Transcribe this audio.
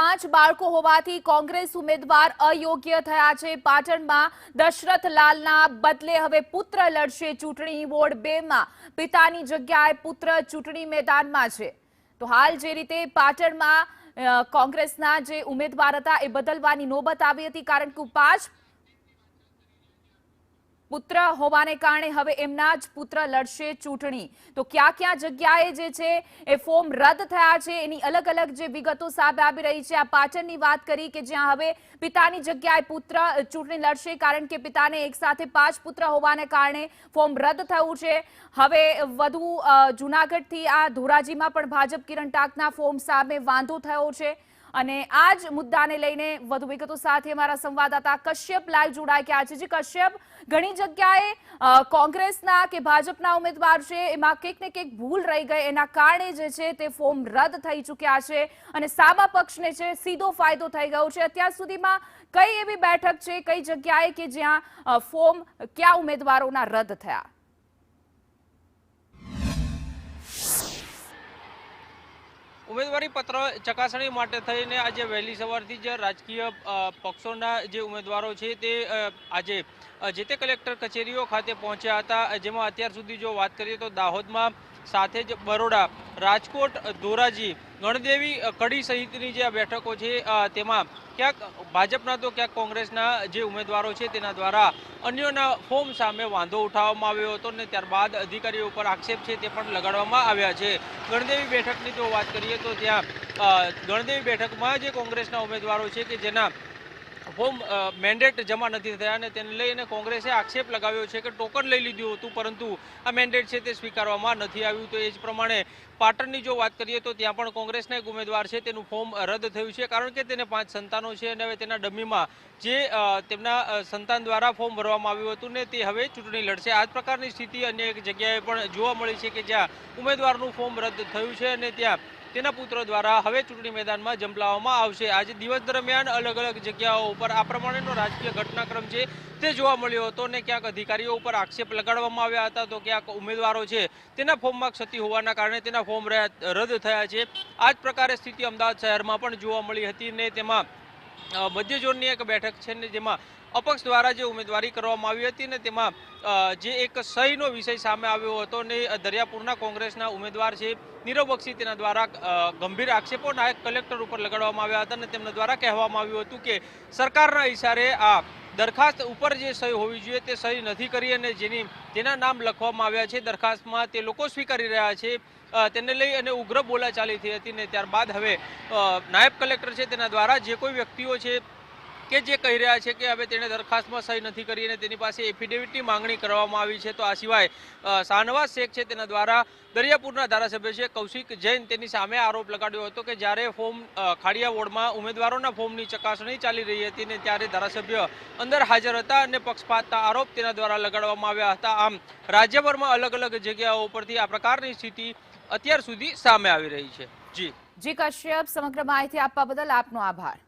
5 બાળકો હોવાથી કોંગ્રેસ ઉમેદવાર અયોગ્ય થયા છે। પાટણમાં દશરથ લાલના બદલે હવે પુત્ર લડશે ચૂંટણી। વોર્ડ 2 માં પિતાની જગ્યાએ પુત્ર ચૂંટણી મેદાનમાં છે। તો હાલ જે રીતે પાટણમાં કોંગ્રેસના જે ઉમેદવાર હતા એ બદલવાની નોબત આવી હતી, કારણ કે 5 પુત્ર હોવાને કારણે હવે એમના જ પુત્ર લડશે ચૂંટણી। તો ક્યાં ક્યાં જગ્યાએ જે છે એ ફોર્મ રદ થયા છે એની અલગ અલગ જે વિગતો સામે આવી રહી છે। આ પાટણની વાત કરી કે જ્યાં હવે પિતાની જગ્યાએ પુત્ર ચૂંટણી લડશે, કારણ કે પિતાને એક સાથે 5 પુત્ર હોવાને કારણે ફોર્મ રદ થયું છે। હવે વધુ જૂનાગઢથી આ ધોરાજીમાં પણ ભાજપ કિરણ ટાંકના ફોર્મ સામે વાંધો થયો છે અને આ જ મુદ્દાને લઈને વધુ વિગતો સાથે અમારા સંવાદદાતા કશ્યપ લાઈવ જોડાઈ ગયા છે। જી કશ્યપ, ઘણી જગ્યાએ કોંગ્રેસના કે ભાજપના ઉમેદવાર છે એમાં કંઈક ને કંઈક ભૂલ રહી ગઈ, એના કારણે જે છે તે ફોર્મ રદ થઈ ચૂક્યા છે અને સામા પક્ષને છે સીધો ફાયદો થઈ ગયો છે। અત્યાર સુધીમાં કઈ એવી બેઠક છે, કઈ જગ્યાએ કે જ્યાં ફોર્મ કયા ઉમેદવારોના રદ થયા? ઉમેદવારી પત્ર ચકાસણી માટે થઈને આજે વહેલી સવારથી જ રાજકીય પક્ષોના જે ઉમેદવારો છે તે આજે જે તે કલેક્ટર કચેરીઓ ખાતે પહોંચ્યા હતા, જેમાં અત્યાર સુધી જો વાત કરીએ તો દાહોદમાં, સાથે જ બરોડા, રાજકોટ, ધોરાજી, ગણદેવી, કડી સહિતની જે બેઠકો છે તેમાં ક્યાંક ભાજપના તો ક્યાંક કોંગ્રેસના જે ઉમેદવારો છે તેના દ્વારા અન્યોના ફોર્મ સામે વાંધો ઉઠાવવામાં આવ્યો હતો અને ત્યારબાદ અધિકારીઓ ઉપર આક્ષેપ છે તે પણ લગાડવામાં આવ્યા છે। ગણદેવી બેઠકની જો વાત કરીએ તો ત્યાં ગણદેવી બેઠકમાં જે કોંગ્રેસના ઉમેદવારો છે કે જેના ફોર્મ મેન્ડેટ જમા નથી થયા અને તેને લઈને કોંગ્રેસે આક્ષેપ લગાવ્યો છે કે ટોકન લઈ લીધું હતું, પરંતુ આ મેન્ડેટ છે તે સ્વીકારવામાં નથી આવ્યું। તો એ જ પ્રમાણે પાટણની જો વાત કરીએ તો ત્યાં પણ કોંગ્રેસના એક ઉમેદવાર છે તેનું ફોર્મ રદ થયું છે, કારણ કે તેને 5 સંતાનો છે અને હવે તેના ડમીમાં જે તેમના સંતાન દ્વારા ફોર્મ ભરવામાં આવ્યું હતું ને તે હવે ચૂંટણી લડશે। આ જ પ્રકારની સ્થિતિ અન્ય એક જગ્યાએ પણ જોવા મળી છે કે જ્યાં ઉમેદવારનું ફોર્મ રદ થયું છે અને ત્યાં તેના પુત્ર દ્વારા હવે ચૂંટણી મેદાનમાં ઝંપલાવવામાં આવશે। આજે દિવસ દરમિયાન અલગ અલગ જગ્યાઓ ઉપર આ પ્રમાણેનો રાજકીય ઘટનાક્રમ છે તે જોવા મળ્યો હતો અને ક્યાંક અધિકારીઓ ઉપર આક્ષેપ લગાડવામાં આવ્યા હતા, તો ક્યાંક ઉમેદવારો છે તેના ફોર્મમાં ક્ષતિ હોવાના કારણે તેના ફોર્મ રદ થયા છે। આ જ પ્રકારે સ્થિતિ અમદાવાદ શહેરમાં પણ જોવા મળી હતી ને તેમાં મધ્ય ઝોનની એક બેઠક છે ને જેમાં અપક્ષ દ્વારા જે ઉમેદવારી કરવામાં આવી હતી ને તેમાં જે એક સહીનો વિષય સામે આવ્યો હતો ને દરિયાપુરના કોંગ્રેસના ઉમેદવાર છે નીરવ બક્ષી તેના દ્વારા ગંભીર આક્ષેપો નાયબ કલેક્ટર ઉપર લગાડવામાં આવ્યા હતા અને તેમના દ્વારા કહેવામાં આવ્યું હતું કે સરકારના ઇશારે આ દરખાસ્ત ઉપર જે સહી હોવી જોઈએ તે સહી નથી કરી અને જેના નામ લખવામાં આવ્યા છે દરખાસ્તમાં તે લોકો સ્વીકારી રહ્યા છે। તેને લઈ અને ઉગ્ર બોલાચાલી થઈ હતી ને ત્યારબાદ હવે નાયબ કલેક્ટર છે તેના દ્વારા જે કોઈ વ્યક્તિઓ છે કે જે કહી રહ્યા છે કે હવે તેણે દરખાસ્તમાં સહી નથી કરી અને તેની પાસે એફિડેવિટની માંગણી કરવામાં આવી છે। તો આ સિવાય શાહનવાઝ શેખ છે તેના દ્વારા દરિયાપુરના ધારાસભ્ય છે કૌશિક જૈન તેની સામે આરોપ લગાડ્યો હતો કે જ્યારે ફોર્મ ખાડિયા વોર્ડમાં ઉમેદવારોના ફોર્મની ચકાસણી ચાલી રહી હતી ને ત્યારે ધારાસભ્ય અંદર હાજર હતા અને પક્ષપાતના આરોપ તેના દ્વારા લગાડવામાં આવ્યા હતા। આમ રાજ્યભરમાં અલગ અલગ જગ્યાઓ પરથી આ પ્રકારની સ્થિતિ અત્યાર સુધી સામે આવી રહી છે। જી કશ્યપ, સમગ્ર માહિતી આપવા બદલ આપનો આભાર।